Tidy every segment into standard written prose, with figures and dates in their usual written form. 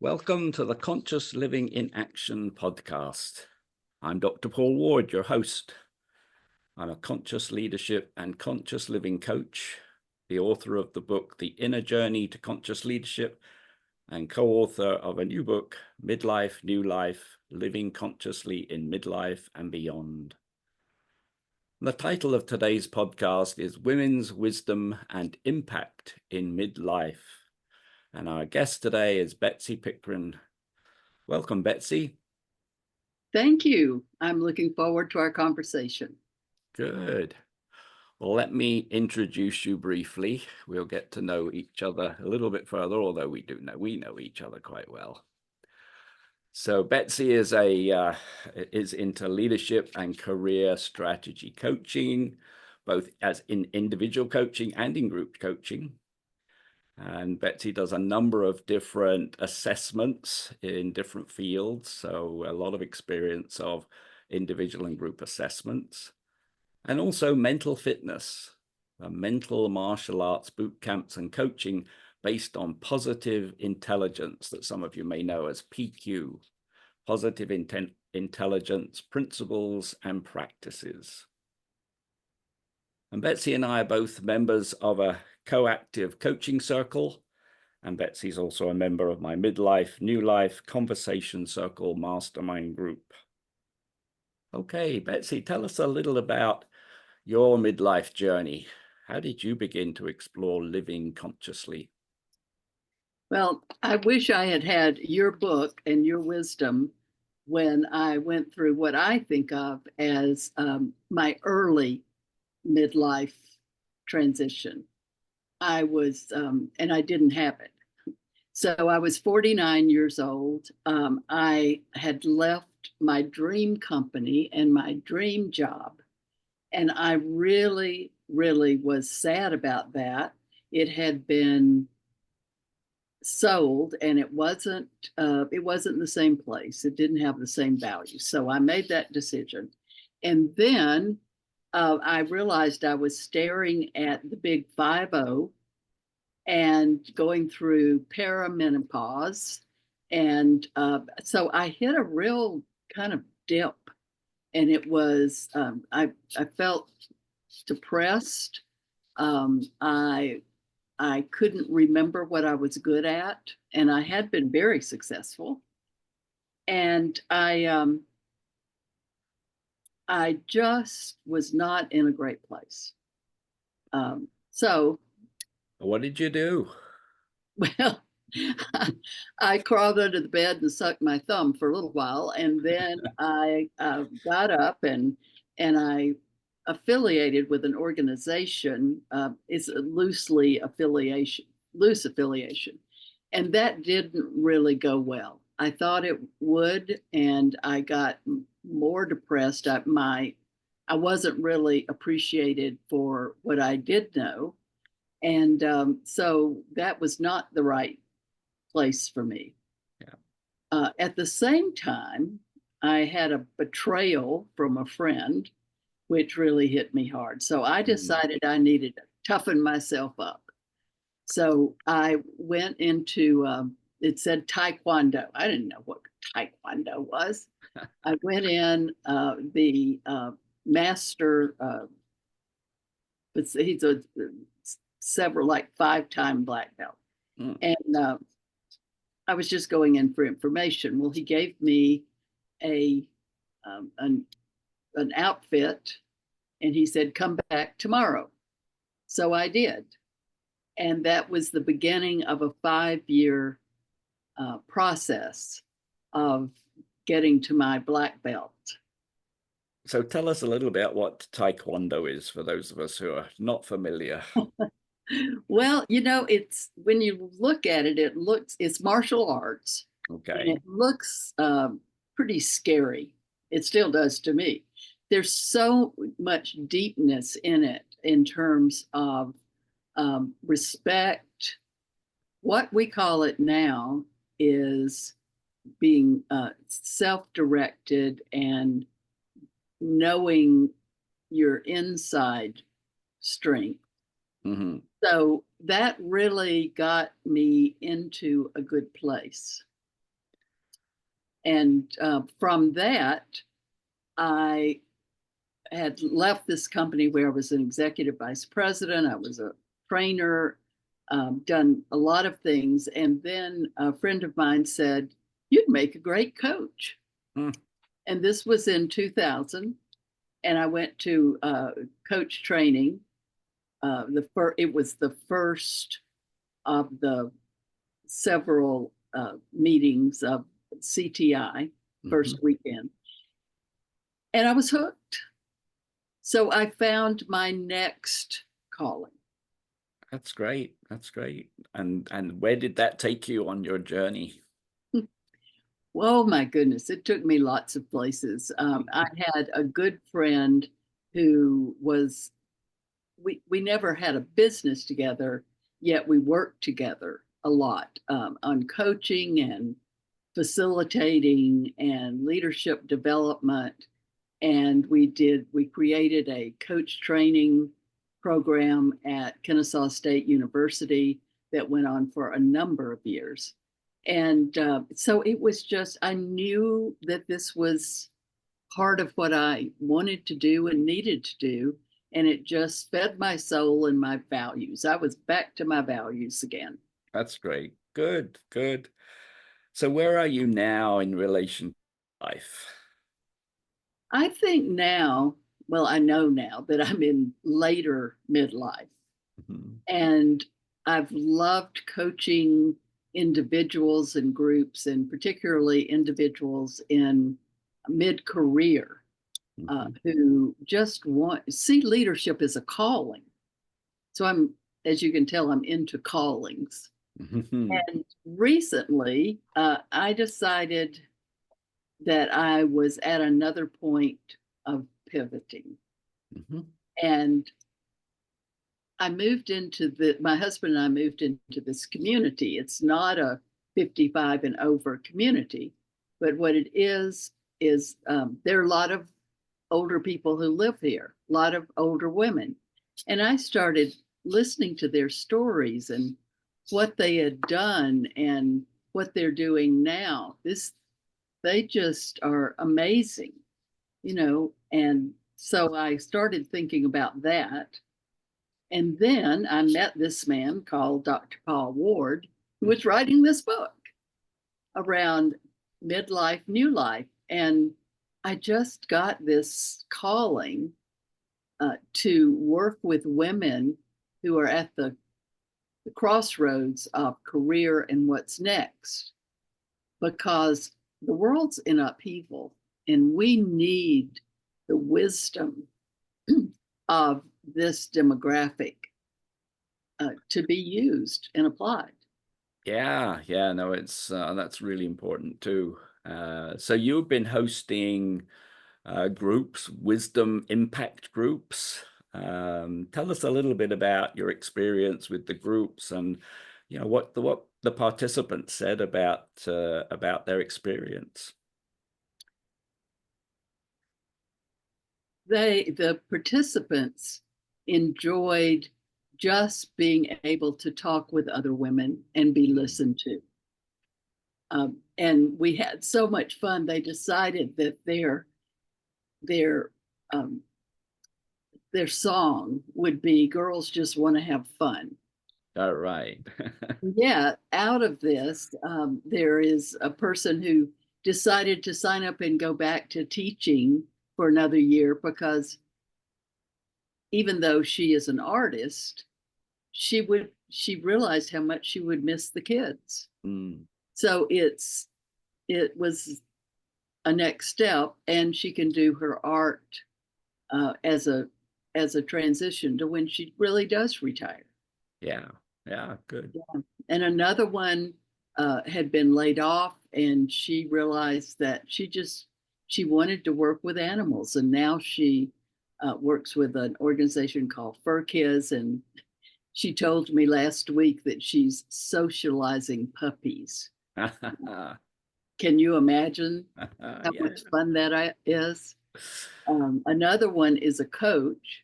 Welcome to the Conscious Living in Action podcast. I'm Dr. Paul Ward, your host. I'm a conscious leadership and conscious living coach, the author of the book, The Inner Journey to Conscious Leadership, and co-author of a new book, Midlife, New Life, Living Consciously in Midlife and Beyond. The title of today's podcast is Women's Wisdom and Impact in Midlife. And our guest today is Betsy Pickren. Welcome, Betsy. Thank you. I'm looking forward to our conversation. Good. Well, let me introduce you briefly. We'll get to know each other a little bit further, although we know each other quite well. So Betsy is into leadership and career strategy coaching, both as in individual coaching and in group coaching. And Betsy does a number of different assessments in different fields. So a lot of experience of individual and group assessments. And also mental fitness, mental martial arts boot camps and coaching based on positive intelligence that some of you may know as PQ, positive intelligence principles and practices. And Betsy and I are both members of a co-active coaching circle, and Betsy's also a member of my Midlife, New Life Conversation Circle mastermind group. Okay, Betsy, tell us a little about your midlife journey. How did you begin to explore living consciously? Well, I wish I had had your book and your wisdom when I went through what I think of as my early midlife transition. And I didn't have it. So I was 49 years old. I had left my dream company and my dream job. And I really, really was sad about that. It had been sold and it wasn't the same place. It didn't have the same value. So I made that decision. And then I realized I was staring at the big 50 and going through perimenopause. And so I hit a real kind of dip. And it was, I felt depressed. I couldn't remember what I was good at, and I had been very successful. And I just was not in a great place. So, What did you do? well, I crawled under the bed and sucked my thumb for a little while, and then I got up and I affiliated with an organization. It's a loose affiliation, and that didn't really go well. I thought it would, and I got more depressed. I wasn't really appreciated for what I did know, and so that was not the right place for me. Yeah. At the same time, I had a betrayal from a friend, which really hit me hard. So I decided I needed to toughen myself up. So I went into, it said Taekwondo. I didn't know what Taekwondo was. I went in, the master, he's a several, like 5-time black belt. And I was just going in for information. Well, he gave me an outfit, and he said, come back tomorrow. So I did. And that was the beginning of a 5-year process of getting to my black belt. So tell us a little about what Taekwondo is for those of us who are not familiar. Well, it's when you look at it, it's martial arts. Okay. And it looks pretty scary. It still does to me. There's so much deepness in it in terms of respect. What we call it now is being self-directed and knowing your inside strength. So that really got me into a good place. And from that, I had left this company where I was an executive vice president. I was a trainer, done a lot of things. And then a friend of mine said, "You'd make a great coach." Mm. And this was in 2000. And I went to coach training. It was the first of the several meetings of CTI, first weekend. And I was hooked. So I found my next calling. That's great. That's great. And where did that take you on your journey? Oh my goodness, it took me lots of places. I had a good friend who was, we never had a business together, yet we worked together a lot on coaching and facilitating and leadership development. And we created a coach training program at Kennesaw State University that went on for a number of years. And so it was just, I knew that this was part of what I wanted to do and needed to do. And it just fed my soul and my values. I was back to my values again. That's great. Good, good. So where are you now in relation to life? I think now, well, I know now that I'm in later midlife. And I've loved coaching individuals and groups, and particularly individuals in mid-career who just see leadership as a calling. So as you can tell, I'm into callings. And recently, I decided that I was at another point of pivoting. And my husband and I moved into this community. It's not a 55 and over community, but what it is there are a lot of older people who live here, a lot of older women. And I started listening to their stories and what they had done and what they're doing now. They just are amazing, and so I started thinking about that. And then I met this man called Dr. Paul Ward, who was writing this book around midlife, new life. And I just got this calling to work with women who are at the crossroads of career and what's next, because the world's in upheaval and we need the wisdom of this demographic to be used and applied. Yeah, no, it's that's really important too. So you've been hosting groups, wisdom impact groups. Tell us a little bit about your experience with the groups and what the participants said about their experience. The participants enjoyed just being able to talk with other women and be listened to. And we had so much fun. They decided that their song would be "Girls Just Want to Have Fun." All right. Yeah, out of this, there is a person who decided to sign up and go back to teaching for another year, because even though she is an artist, she realized how much she would miss the kids. So it was a next step, and she can do her art as a transition to when she really does retire. Yeah, good. Yeah. And another one had been laid off, and she realized that she wanted to work with animals, and now she works with an organization called Fur Kids. And she told me last week that she's socializing puppies. Can you imagine how much fun that is? Another one is a coach,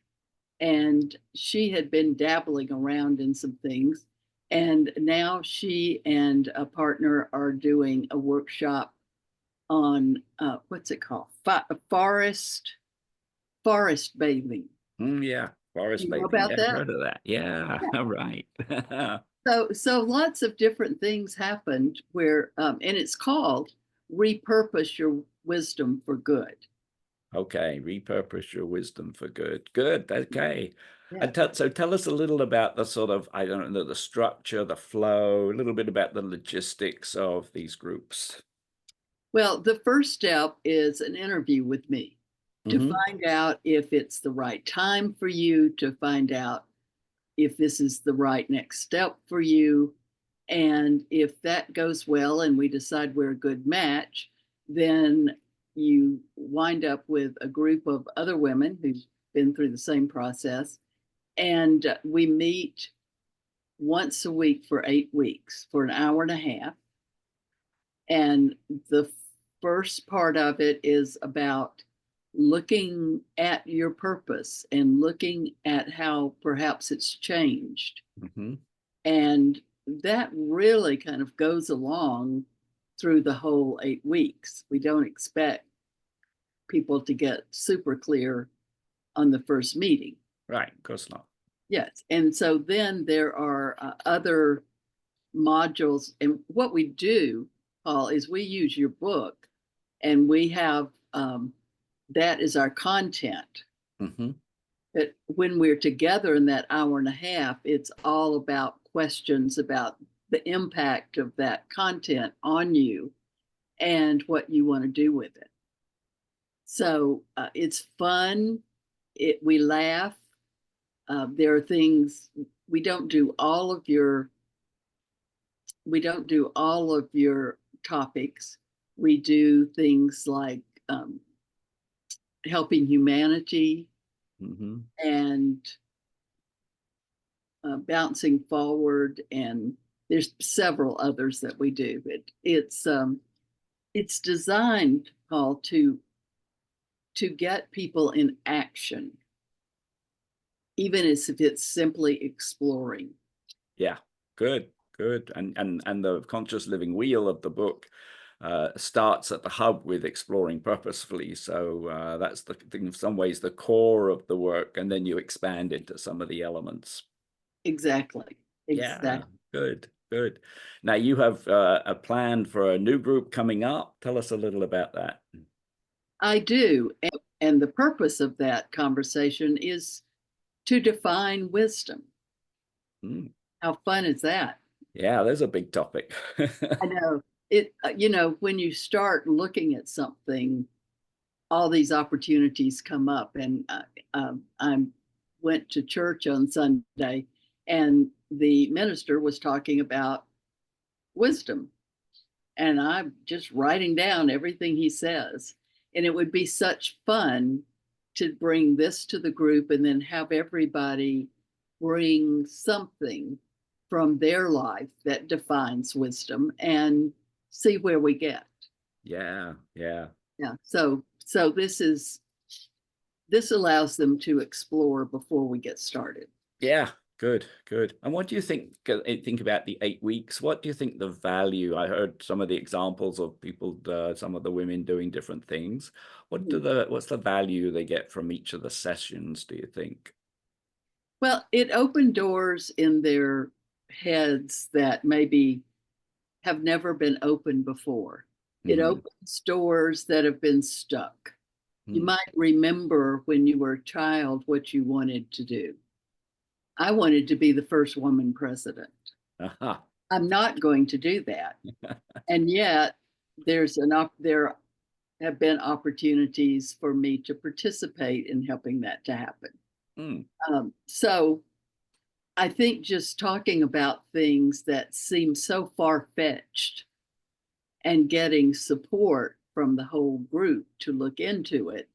and she had been dabbling around in some things. And now she and a partner are doing a workshop on what's it called? Forest bathing. Yeah, forest You know bathing. about Yeah, I've that? heard of that. Yeah, Yeah. right. So lots of different things happened where, and it's called repurpose your wisdom for good. Okay, repurpose your wisdom for good. Good. Okay. Yeah. And so tell us a little about the sort of, I don't know, the structure, the flow, a little bit about the logistics of these groups. Well, the first step is an interview with me to Hmm. find out if it's the right time for you, to find out if this is the right next step for you. And if that goes well and we decide we're a good match, then you wind up with a group of other women who've been through the same process. And we meet once a week for 8 weeks for an hour and a half. And the first part of it is about looking at your purpose and looking at how perhaps it's changed. Hmm. And that really kind of goes along through the whole 8 weeks. We don't expect people to get super clear on the first meeting. Right, of course not. Yes. And so then there are other modules. And what we do, Paul, is we use your book and we have that is our content. Hmm. But when we're together in that hour and a half, it's all about questions about the impact of that content on you and what you want to do with it. So it's fun. We laugh. There are things we don't do all of your we don't do all of your topics. We do things like helping humanity Hmm. and bouncing forward, and there's several others that we do. But it's designed, Paul, to get people in action, even as if it's simply exploring. Yeah, good, good. And the conscious living wheel of the book starts at the hub with exploring purposefully. So that's the in some ways the core of the work, and then you expand into some of the elements. Exactly. Yeah, Exactly. good, good. Now you have a plan for a new group coming up. Tell us a little about that. I do. And the purpose of that conversation is to define wisdom. Mm. How fun is that? Yeah, there's a big topic. I know it, when you start looking at something, all these opportunities come up. And I went to church on Sunday, and the minister was talking about wisdom. And I'm just writing down everything he says. And it would be such fun to bring this to the group and then have everybody bring something from their life that defines wisdom and see where we get. Yeah, yeah. Yeah. So this allows them to explore before we get started. Yeah, good, good. And what do you think about the 8 weeks? What do you think the value? I heard some of the examples of people, some of the women doing different things. What's the value they get from each of the sessions, do you think? Well, it opened doors in their heads that maybe have never been opened before. It Hmm. opens doors that have been stuck. You Hmm. might remember when you were a child what you wanted to do. I wanted to be the first woman president. Aha. I'm not going to do that. And yet there have been opportunities for me to participate in helping that to happen. Hmm. So I think just talking about things that seem so far-fetched and getting support from the whole group to look into it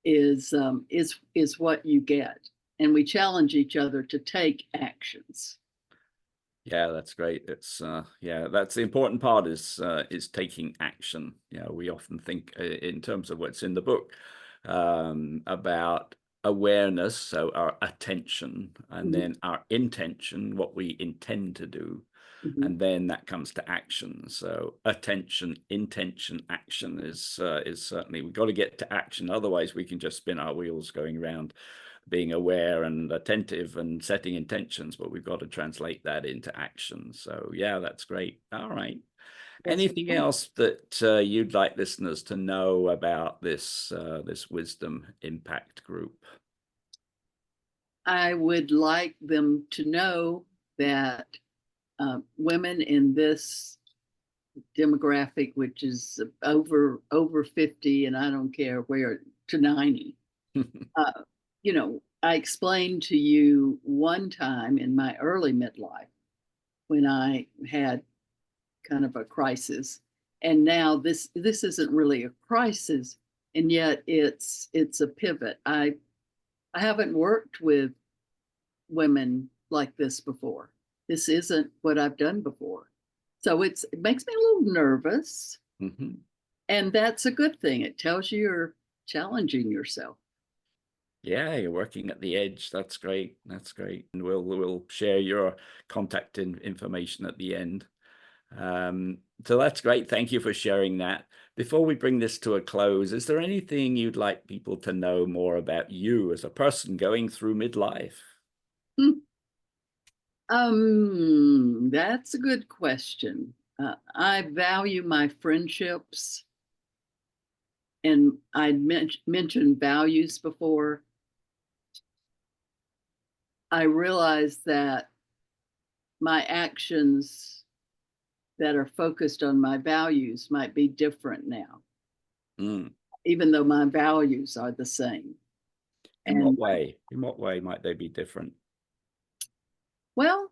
is what you get. And we challenge each other to take actions. Yeah, that's great. It's yeah, that's the important part is taking action. We often think in terms of what's in the book about awareness, so our attention, and Mhm. then our intention, what we intend to do. and then that comes to action. So attention, intention, action is certainly, we've got to get to action. Otherwise we can just spin our wheels going around being aware and attentive and setting intentions, but we've got to translate that into action. So yeah, that's great. All right. Anything else that you'd like listeners to know about this this Wisdom Impact Group? I would like them to know that women in this demographic, which is over 50, and I don't care where, to 90. You know, I explained to you one time in my early midlife when I had kind of a crisis, and now this isn't really a crisis, and yet it's a pivot. I haven't worked with women like this before. This isn't what I've done before. So it makes me a little nervous. Mm-hmm. And that's a good thing. It tells you you're challenging yourself. Yeah, you're working at the edge. That's great. That's great. And we'll share your contact information at the end. So that's great. Thank you for sharing that. Before we bring this to a close, is there anything you'd like people to know more about you as a person going through midlife? That's a good question. I value my friendships, and I mentioned values before. I realize that my actions that are focused on my values might be different now, even though my values are the same. In what way? In what way might they be different? Well,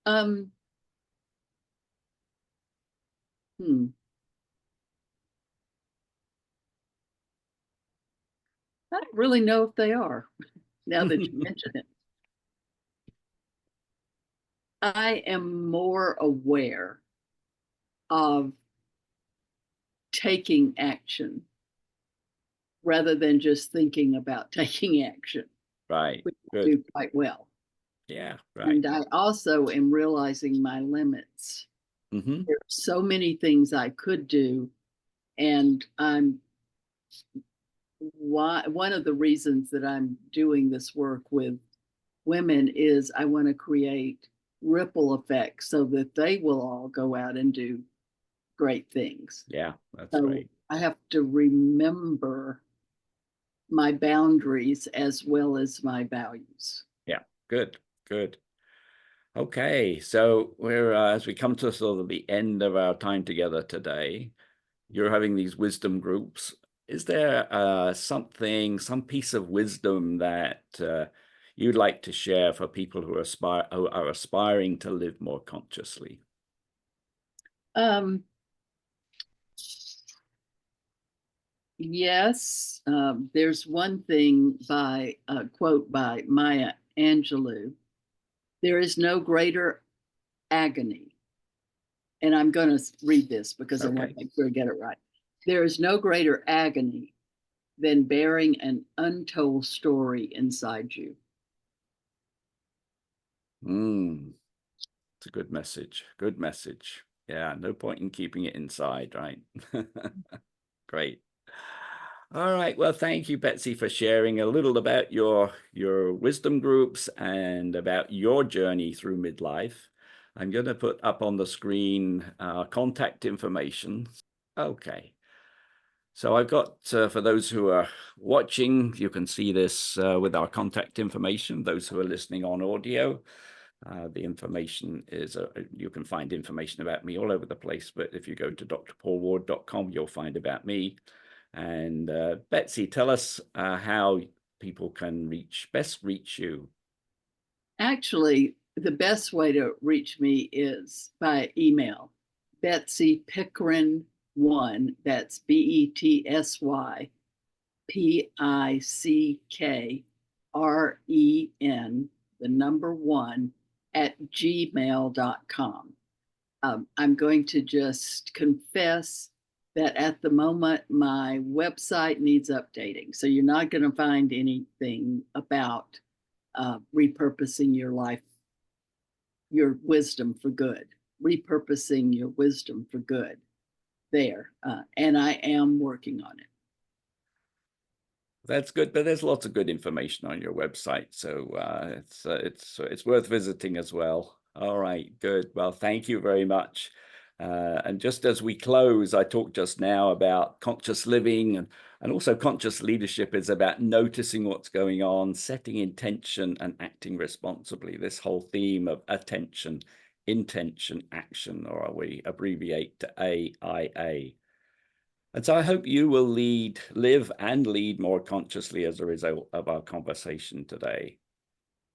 um, I don't really know if they are, now that you mention it. I am more aware of taking action rather than just thinking about taking action. Right. Which I Good. do quite well. Yeah. Right. And I also am realizing my limits. Mm-hmm. There are so many things I could do, and one of the reasons that I'm doing this work with women is I want to create ripple effects so that they will all go out and do great things. Yeah, that's So right. I have to remember my boundaries as well as my values. Yeah, good, good. Okay, so we're as we come to sort of the end of our time together today, you're having these wisdom groups. Is there something, some piece of wisdom that you'd like to share for people who are aspiring to live more consciously? Yes, there's one thing by a quote by Maya Angelou. There is no greater agony. And I'm going to read this because I want to make sure I get it right. There is no greater agony than bearing an untold story inside you. It's a good message. Good message. Yeah, no point in keeping it inside, right? Great. All right. Well, thank you, Betsy, for sharing a little about your wisdom groups and about your journey through midlife. I'm going to put up on the screen contact information. Okay. So I've got, for those who are watching, you can see this with our contact information. Those who are listening on audio, the information is, you can find information about me all over the place. But if you go to drpaulward.com, you'll find about me. And Betsy, tell us how people can best reach you. Actually, the best way to reach me is by email. Betsy Pickren 1, that's BETSY PICKREN, the number 1, at gmail.com. I'm going to just confess that at the moment my website needs updating. So you're not going to find anything about repurposing your life your wisdom for good, repurposing your wisdom for good there. And I am working on it. That's good, but there's lots of good information on your website, so it's worth visiting as well. All right, good. Well, thank you very much. And just as we close, I talked just now about conscious living and also conscious leadership is about noticing what's going on, setting intention and acting responsibly. This whole theme of attention, intention, action, or we abbreviate to AIA. And so I hope you will live and lead more consciously as a result of our conversation today.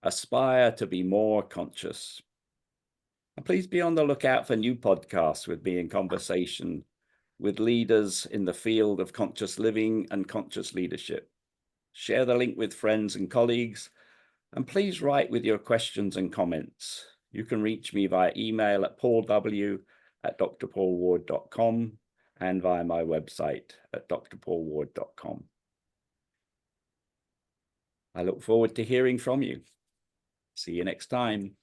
Aspire to be more conscious. And please be on the lookout for new podcasts with me in conversation with leaders in the field of conscious living and conscious leadership. Share the link with friends and colleagues, and please write with your questions and comments. You can reach me via email at paulw@drpaulward.com and via my website at drpaulward.com. I look forward to hearing from you. See you next time.